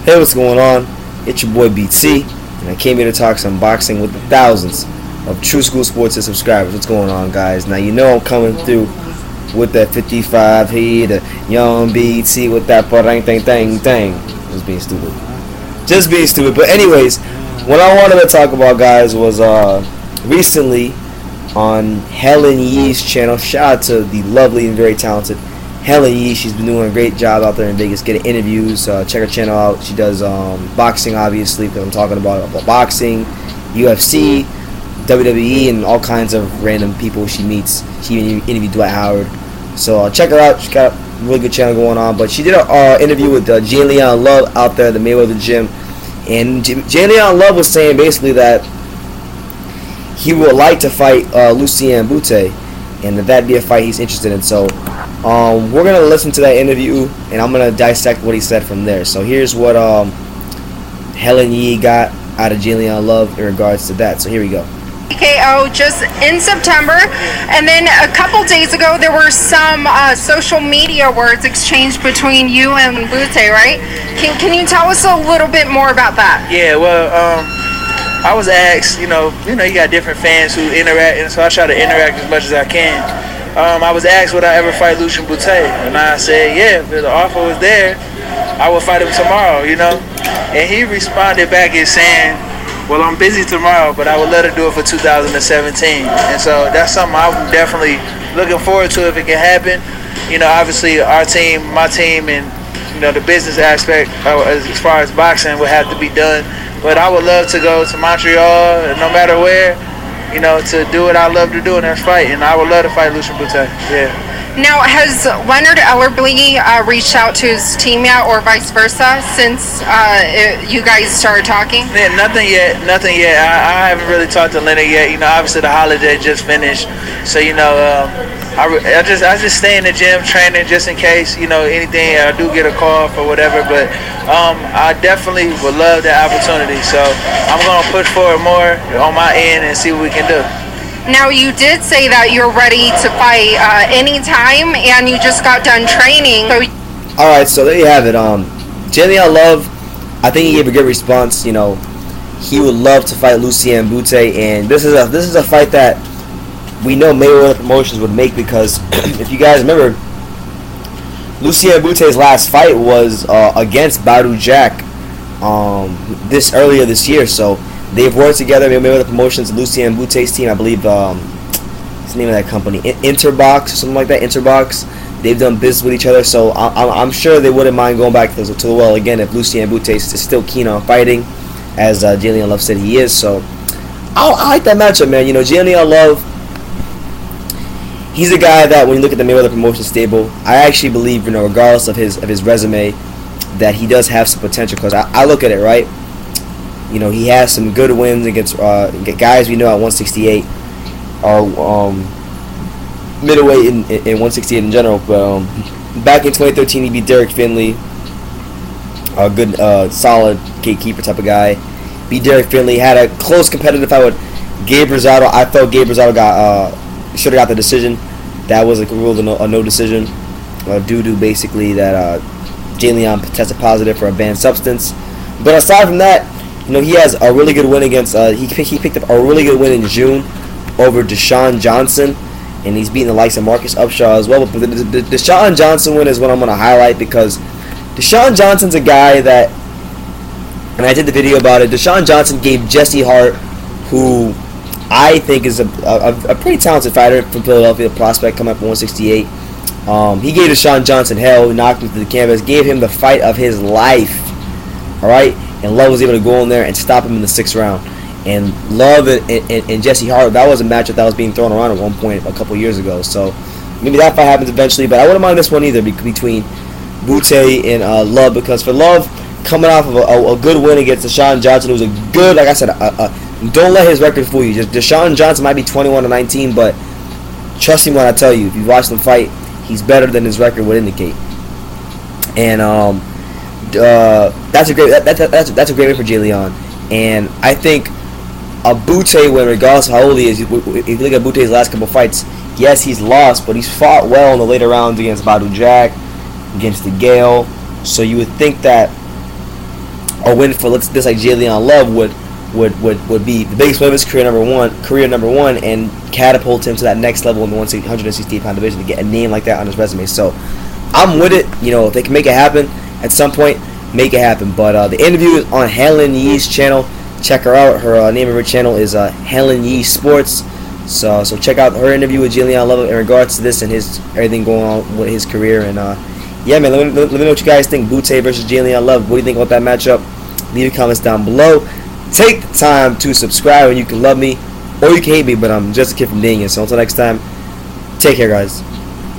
Hey, what's going on? It's your boy BT, and I came here to talk some boxing with the thousands of True School Sports subscribers. What's going on, guys? Now, you know I'm coming through with that 55 heat, the young BT with that thing. Just being stupid. But anyways, what I wanted to talk about, guys, was recently on Helen Yee's channel. Shout out to the lovely and very talented Helen Yee. She's been doing a great job out there in Vegas getting interviews. Check her channel out. She does boxing, obviously, because I'm talking about boxing, UFC, WWE, and all kinds of random people she meets. She even interviewed Dwight Howard. So check her out. She's got a really good channel going on. But she did an interview with Jalen Love out there at the Mayweather gym. And Jalen Love was saying basically that he would like to fight Lucian Bute, and that'd be a fight he's interested in. So we're going to listen to that interview, and I'm going to dissect what he said from there. So here's what Helen Yee got out of Jalen Love in regards to that. So here we go. KO just in September, and then a couple days ago there were some social media words exchanged between you and Bute, right? Can you tell us a little bit more about that? Yeah, well, I was asked, you got different fans who interact, and so I try to interact as much as I can. I was asked would I ever fight Lucian Bute, and I said, yeah, if the offer was there, I would fight him tomorrow, And he responded back and saying, well, I'm busy tomorrow, but I would let her do it for 2017. And so that's something I'm definitely looking forward to if it can happen. Obviously our team, my team, and the business aspect as far as boxing would have to be done. But I would love to go to Montreal, no matter where, to do what I love to do, and that's fight. And I would love to fight Lucian Bute. Yeah. Now, has Leonard Ellerby reached out to his team yet, or vice versa, since you guys started talking? Yeah, nothing yet. I haven't really talked to Leonard yet. Obviously the holiday just finished, so I just stay in the gym training just in case anything. I do get a call for whatever, but I definitely would love that opportunity. So I'm gonna push forward more on my end and see what we can do. Now, you did say that you're ready to fight anytime, and you just got done training. So Alright, so there you have it. Jalen Love, I think he gave a good response. He would love to fight Lucian Bute, and this is a fight that we know Mayweather Promotions would make, because if you guys remember, Lucian Bute's last fight was against Badou Jack earlier this year. So they've worked together. Mayweather Promotions, Lucian Bute's team, I believe, what's the name of that company? Interbox or something like that. Interbox. They've done business with each other, so I'm sure they wouldn't mind going back to the well again if Lucian Bute is still keen on fighting, as Jalen Love said he is. So I like that matchup, man. Jalen Love, he's a guy that when you look at the Mayweather Promotions stable, I actually believe, regardless of his resume, that he does have some potential. Because I look at it, right. He has some good wins against guys we know at 168 or middleweight in 168 in general. But back in 2013, he beat Derek Finley, a good, solid gatekeeper type of guy. Beat Derek Finley, had a close competitive fight with Gabe Rosado. I felt Gabe Rosado should have got the decision. That was ruled a no decision due to basically that Jalen tested positive for a banned substance. But aside from that, he has a really good win against. He picked up a really good win in June over Deshaun Johnson, and he's beating the likes of Marcus Upshaw as well. But the Deshaun Johnson win is what I'm going to highlight, because Deshaun Johnson's a guy that, and I did the video about it. Deshaun Johnson gave Jesse Hart, who I think is a pretty talented fighter from Philadelphia, the prospect coming up at 168. He gave Deshaun Johnson hell, knocked him to the canvas, gave him the fight of his life. All right. And Love was able to go in there and stop him in the 6th round. And Love and Jesse Hart, that was a matchup that was being thrown around at one point a couple years ago. So maybe that fight happens eventually, but I wouldn't mind this one either between Bute and Love, because for Love, coming off of a good win against Deshaun Johnson, who's a good, like I said, don't let his record fool you. Deshaun Johnson might be 21-19, but trust me when I tell you, if you watch him fight, he's better than his record would indicate. And that's a great win for Jalen. And I think a Bute win, regardless of how old he is, if you look at Bute's last couple fights, yes, he's lost, but he's fought well in the later rounds against Badou Jack, against the Gale. So you would think that a win for this like Jalen Love would be the biggest win of his career number one, and catapult him to that next level in the 168-pound division to get a name like that on his resume. So I'm with it. You know, if they can make it happen at some point, make it happen. But the interview is on Helen Yee's channel. Check her out. Her name of her channel is Helen Yee Sports. So check out her interview with Jalen Love in regards to this and his everything going on with his career. And yeah, man, let me know what you guys think. Bute versus Jalen Love. What do you think about that matchup? Leave your comments down below. Take the time to subscribe, and you can love me or you can hate me, but I'm just a kid from Daniel. So until next time, take care, guys.